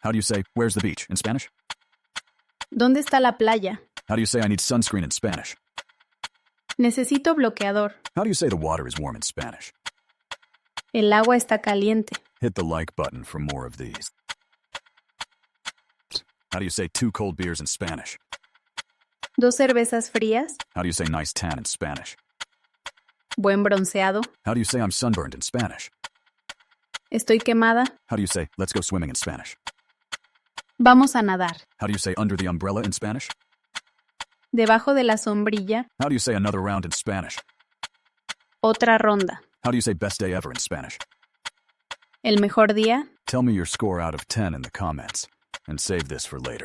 How do you say, where's the beach in Spanish? ¿Dónde está la playa? How do you say I need sunscreen in Spanish? Necesito bloqueador. How do you say the water is warm in Spanish? El agua está caliente. Hit the like button for more of these. How do you say 2 cold beers in Spanish? ¿Dos cervezas frías? How do you say nice tan in Spanish? ¿Buen bronceado? How do you say I'm sunburned in Spanish? ¿Estoy quemada? How do you say let's go swimming in Spanish? Vamos a nadar. How do you say under the umbrella in Spanish? Debajo de la sombrilla, How do you say another round in Spanish? otra ronda. How do you say best day ever in Spanish? ¿El mejor día? Tell me your score out of 10 in the comments, and save this for later.